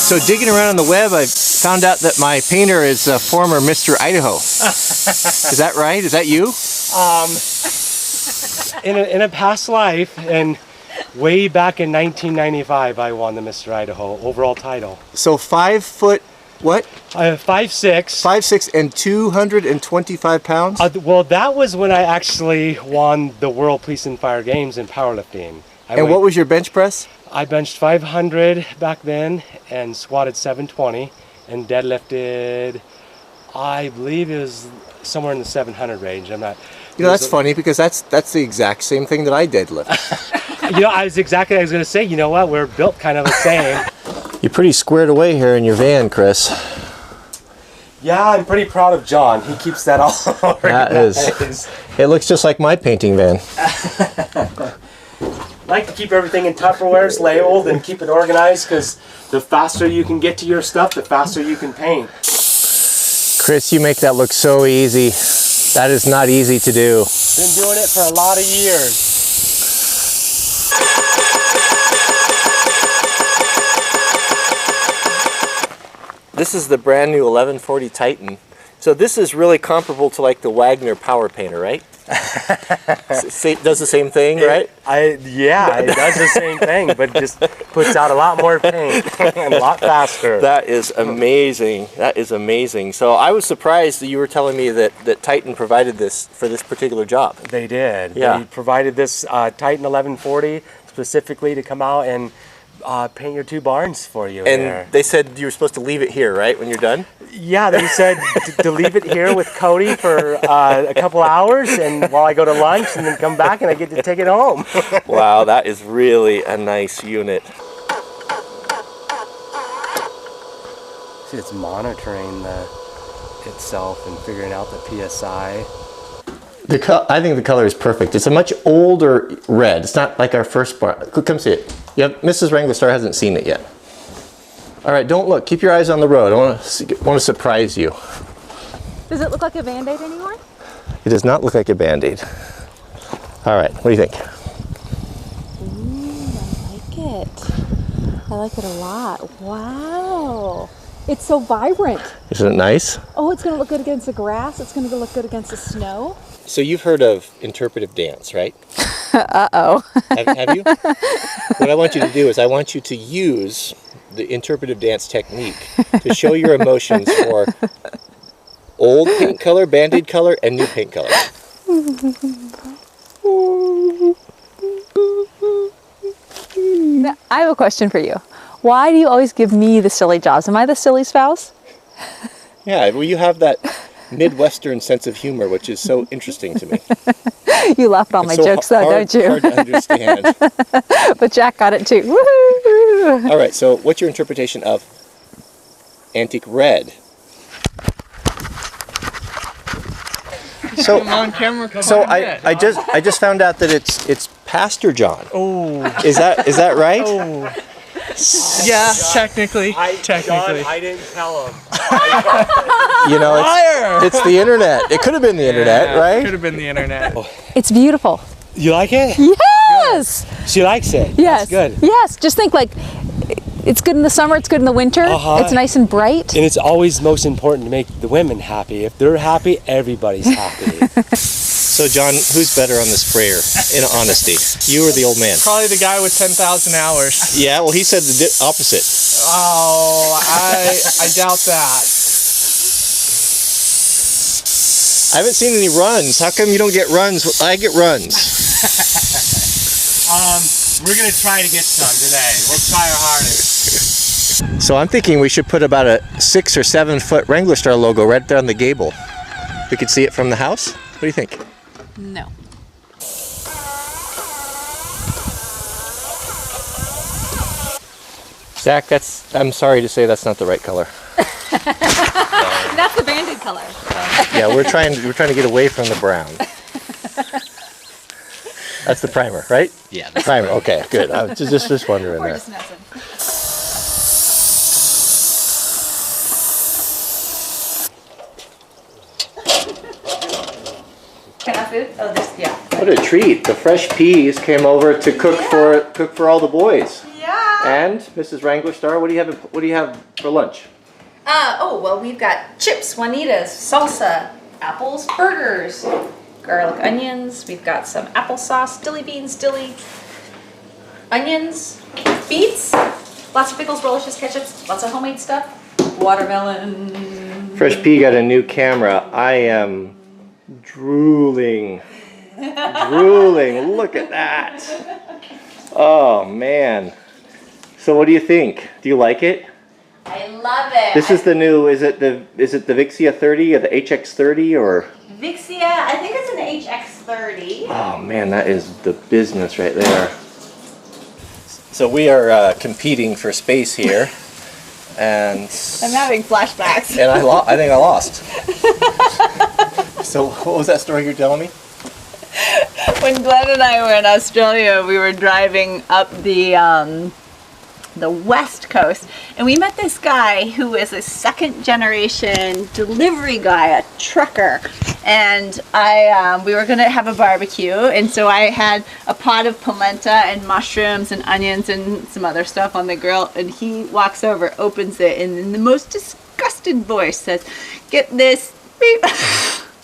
So digging around on the web, I found out that my painter is a former Mr. Idaho. Is that right? Is that you? In a past life, and way back in 1995, I won the Mr. Idaho overall title. So 5 foot, what? 5'6". 5'6" and 225 pounds? Well, that was when I actually won the World Police and Fire Games in powerlifting. And what was your bench press? I benched 500 back then and squatted 720 and deadlifted, I believe it was somewhere in the 700 range. I'm not. You know, that's funny because that's the exact same thing that I deadlift. You know, I was going to say, you know what, we're built kind of the same. You're pretty squared away here in your van, Chris. Yeah, I'm pretty proud of John. He keeps that all organized. It looks just like my painting van. I like to keep everything in Tupperwares labeled and keep it organized because the faster you can get to your stuff, the faster you can paint. Chris, you make that look so easy. That is not easy to do. Been doing it for a lot of years. This is the brand new 1140 Titan. So this is really comparable to like the Wagner Power Painter, right? Does the same thing, right? Yeah, it does the same thing, but just puts out a lot more paint and a lot faster. That is amazing. That is amazing. So I was surprised that you were telling me that Titan provided this for this particular job. They did. Yeah. They provided this Titan 1140 specifically to come out and paint your two barns for you. And there. they said you were supposed to leave it here, right, when you're done? Yeah, they said to leave it here with Cody for a couple hours and while I go to lunch and then come back and I get to take it home. Wow, that is really a nice unit. See, it's monitoring itself and figuring out the PSI. I think the color is perfect. It's a much older red. It's not like our first bar. Come see it. Yep, Mrs. Wranglerstar hasn't seen it yet. All right, don't look. Keep your eyes on the road. I want to surprise you. Does it look like a Bandaid anymore? It does not look like a Bandaid. All right, what do you think? Ooh, I like it. I like it a lot. Wow. It's so vibrant. Isn't it nice? Oh, it's going to look good against the grass. It's going to look good against the snow. So you've heard of interpretive dance, right? Uh-oh. Have you? What I want you to do is I want you to use the interpretive dance technique to show your emotions for old paint color, Bandaid color, and new paint color. Now, I have a question for you. Why do you always give me the silly jobs? Am I the silly spouse? Yeah, well, you have that Midwestern sense of humor, which is so interesting to me. You laughed all my jokes though, don't you? Hard to understand. But Jack got it too. Woo-hoo! All right, so what's your interpretation of Antique Red? So on camera. So I just found out that it's Pastor John. Oh. Is that right? Oh. Yeah, technically. John, I didn't tell him. You know, it's the internet. It could have been the internet, right? Could have been the internet. It's beautiful. You like it? Yes. She likes it. Yes. That's good. Yes. Just think like it's good in the summer, it's good in the winter. It's nice and bright. And it's always most important to make the women happy. If they're happy, everybody's happy. So John, who's better on the sprayer, in honesty? You or the old man? Probably the guy with 10,000 hours. Yeah, well he said the opposite. Oh, I doubt that. I haven't seen any runs. How come you don't get runs? I get runs. We're going to try to get some today. We'll try our hardest. So I'm thinking we should put about a 6 or 7 foot Wranglerstar logo right there on the gable. We could see it from the house. What do you think? No. Zach, I'm sorry to say that's not the right color. That's the Bandaid color. So. Yeah, we're trying to get away from the brown. That's the primer, right? Yeah. The primer. Okay, good. I was just wondering We're there. just messing. Can I have food? Oh, this, yeah. What a treat! The fresh peas came over to cook for all the boys. Yeah. And Mrs. Wranglerstar, what do you have for lunch? Oh, well, we've got chips, Juanitas, salsa, apples, burgers, garlic onions. We've got some applesauce, dilly beans, onions, beets, lots of pickles, relishes, ketchups, lots of homemade stuff, watermelon. Fresh Pea got a new camera. I am drooling. Drooling. Look at that. Oh, man. So what do you think? Do you like it? I love it. This is the new, is it the Vixia 30 or the HX 30 or? Vixia, I think it's an HX30. Oh man, that is the business right there. So we are competing for space here, and I'm having flashbacks. And I think I lost. So what was that story you're telling me? When Glenn and I were in Australia, we were driving up the west coast, and we met this guy who is a second generation delivery guy, a trucker, and we were gonna have a barbecue, and so I had a pot of polenta and mushrooms and onions and some other stuff on the grill, and he walks over, opens it, and in the most disgusted voice says, "Get this beef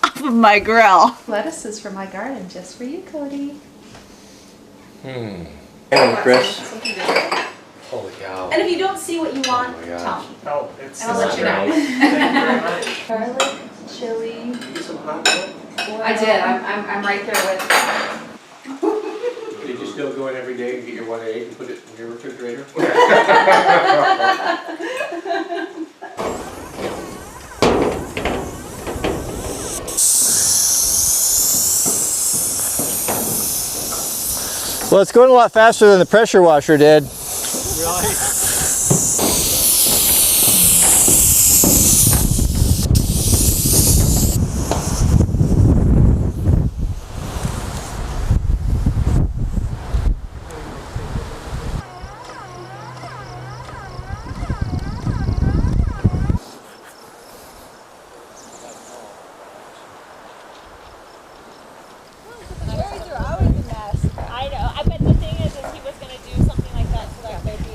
off of my grill." Lettuce is from my garden, just for you, Cody. And Chris. Holy cow. And if you don't see what you want, Oh my tell me. Oh, it's And I'll let you know. Garlic, chili. I did. I'm right there with. Did you still go in every day and get your 1/8 and put it in your refrigerator? Well, it's going a lot faster than the pressure washer did. Really? I know. I bet the thing is he was going to do something like that so that they'd be.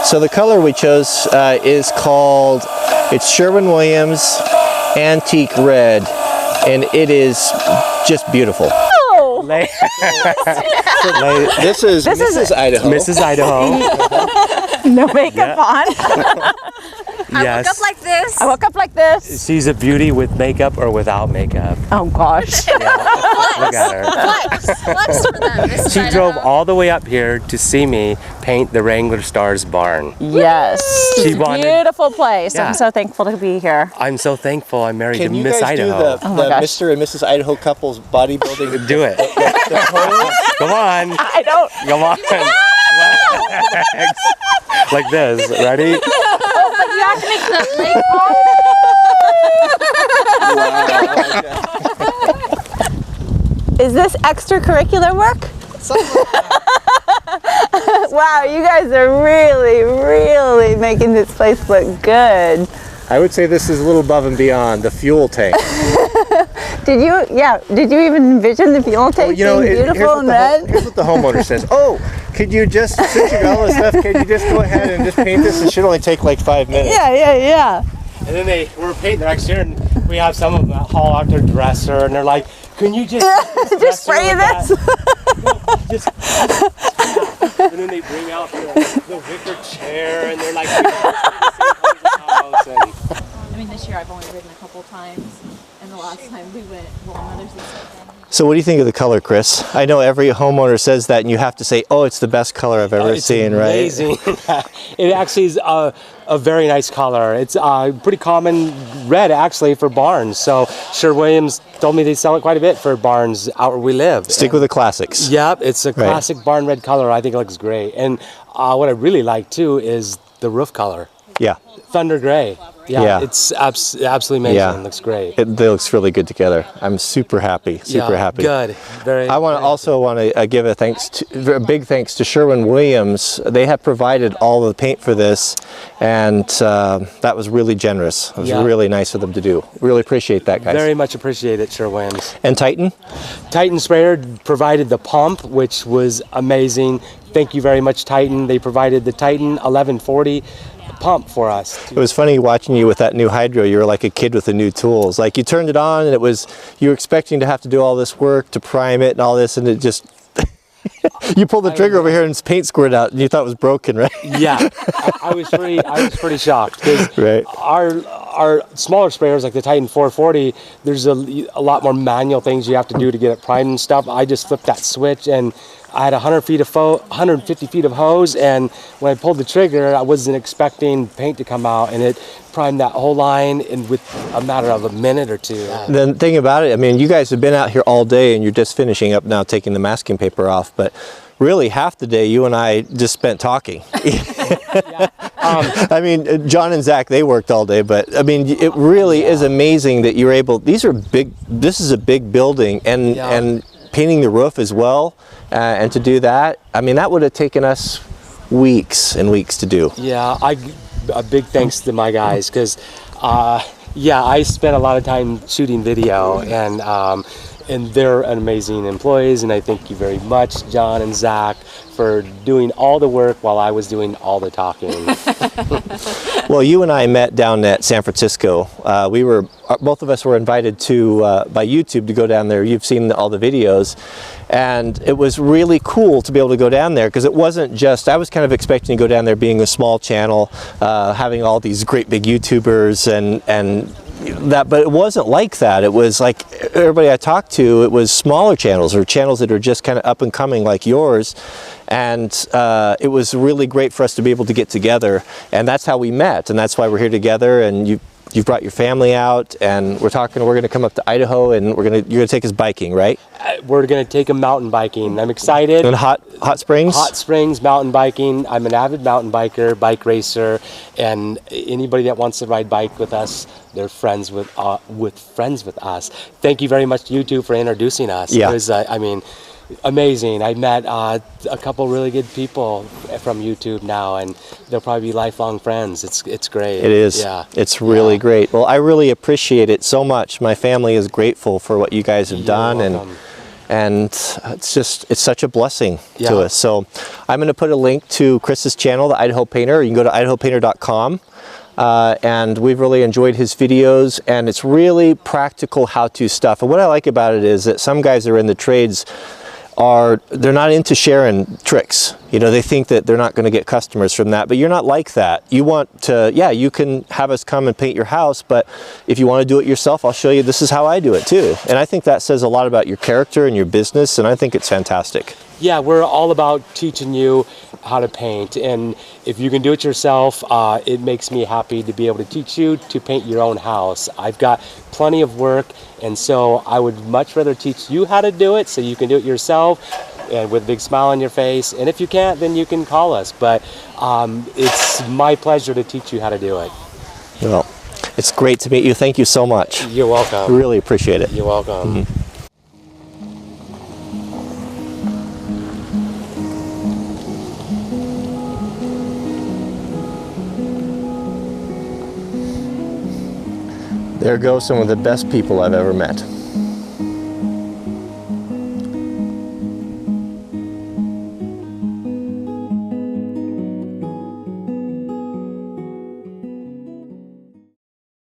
So the color we chose is called, it's Sherwin-Williams Antique Red, and it is just beautiful. Oh! This is Mrs. Idaho. Mrs. Idaho. No makeup on. Yes. I woke up like this. She's a beauty with makeup or without makeup. Oh gosh. Look at her. Flex for them. This She drove all the way up here to see me paint the Wranglerstar's barn. Yes. She It's a wanted- beautiful place. Yeah. I'm so thankful to be here. I'm so thankful I married Can to you Miss guys Idaho. do Oh the my gosh. Mr. and Mrs. Idaho couples bodybuilding? Do it. Come on. I don't. Come on. Legs. Like this. Ready? But you have to make the Is this extracurricular work? Wow, you guys are really, really making this place look good. I would say this is a little above and beyond the fuel tank. Did you even envision the fuel tank being beautiful and red? Here's what the homeowner says. Oh, could you just, since you got all this stuff, can you just go ahead and just paint this? It should only take like 5 minutes. Yeah. And then we're painting the next year, and we have some of them that haul out their dresser, and they're like, "Can you just Just spray this? And then they bring out the wicker chair, and they're like, "We don't have the same house." I mean, this year I've only ridden a couple times, and the last time we went, well, Mother's Day. So what do you think of the color, Chris? I know every homeowner says that, and you have to say, oh, it's the best color I've ever seen, right? Amazing. It actually is a very nice color. It's pretty common red, actually, for barns. So Sherwin-Williams told me they sell it quite a bit for barns out where we live. Stick with the classics. Yep, it's a classic barn red color. I think it looks great. And what I really like, too, is the roof color. Yeah. Thunder Gray. Yeah, Yeah. it's absolutely amazing. Yeah. It looks great. It looks really good together. I'm super happy. Super happy. Good. Very. I want to give a big thanks to Sherwin-Williams. They have provided all the paint for this, and that was really generous. It was really nice of them to do. Really appreciate that, guys. Very much appreciate it, Sherwin's. And Titan? Titan Sprayer provided the pump, which was amazing. Thank you very much, Titan. They provided the Titan 1140 pump for us. It was funny watching you with that new hydro. You were like a kid with the new tools. Like you turned it on and you were expecting to have to do all this work to prime it and all this, and it just you pulled the trigger over here and paint squirted out and you thought it was broken, right? Yeah. I was pretty shocked because right. our smaller sprayers like the Titan 440, there's a lot more manual things you have to do to get it primed and stuff. I just flipped that switch and I had 150 feet of hose, and when I pulled the trigger, I wasn't expecting paint to come out, and it primed that whole line with a matter of a minute or two. The thing about it, I mean, you guys have been out here all day, and you're just finishing up now, taking the masking paper off, but really half the day you and I just spent talking. I mean, John and Zach, they worked all day, but I mean, it really is amazing that you're able, this is a big building, and painting the roof as well, and to do that, I mean, that would have taken us weeks and weeks to do. Yeah, a big thanks to my guys, because I spent a lot of time shooting video, and they're amazing employees, and I thank you very much, John and Zach, for doing all the work while I was doing all the talking. Well, you and I met down at San Francisco. Both of us were invited by YouTube to go down there. You've seen all the videos, and it was really cool to be able to go down there, because it wasn't just, I was kind of expecting to go down there being a small channel, having all these great big YouTubers and that, but it wasn't like that. It was like everybody I talked to, it was smaller channels or channels that are just kind of up and coming like yours, and it was really great for us to be able to get together, and that's how we met, and that's why we're here together. And you've brought your family out, and we're going to come up to Idaho, and you're going to take us biking, right? We're going to take them mountain biking. I'm excited. And hot springs? Hot springs, mountain biking. I'm an avid mountain biker, bike racer, and anybody that wants to ride bike with us, they're friends with us. Thank you very much to you two for introducing us. Yeah. It was, amazing. I met a couple really good people from YouTube now, and they'll probably be lifelong friends. It's great. It is. Yeah. It's really great. Well, I really appreciate it so much. My family is grateful for what you guys have done, and it's such a blessing to us. So I'm going to put a link to Chris's channel, the Idaho Painter. You can go to idahopainter.com. And we've really enjoyed his videos, and it's really practical how-to stuff. And what I like about it is that some guys that are in the trades they're not into sharing tricks. You know, they think that they're not going to get customers from that, but you're not like that. You want to, you can have us come and paint your house, but if you want to do it yourself, I'll show you this is how I do it too. And I think that says a lot about your character and your business, and I think it's fantastic. Yeah, we're all about teaching you how to paint, and if you can do it yourself, it makes me happy to be able to teach you to paint your own house. I've got plenty of work, and so I would much rather teach you how to do it so you can do it yourself and with a big smile on your face. And if you can't, then you can call us, but it's my pleasure to teach you how to do it. Well, it's great to meet you. Thank you so much. You're welcome. I really appreciate it. You're welcome. Mm-hmm. There go some of the best people I've ever met.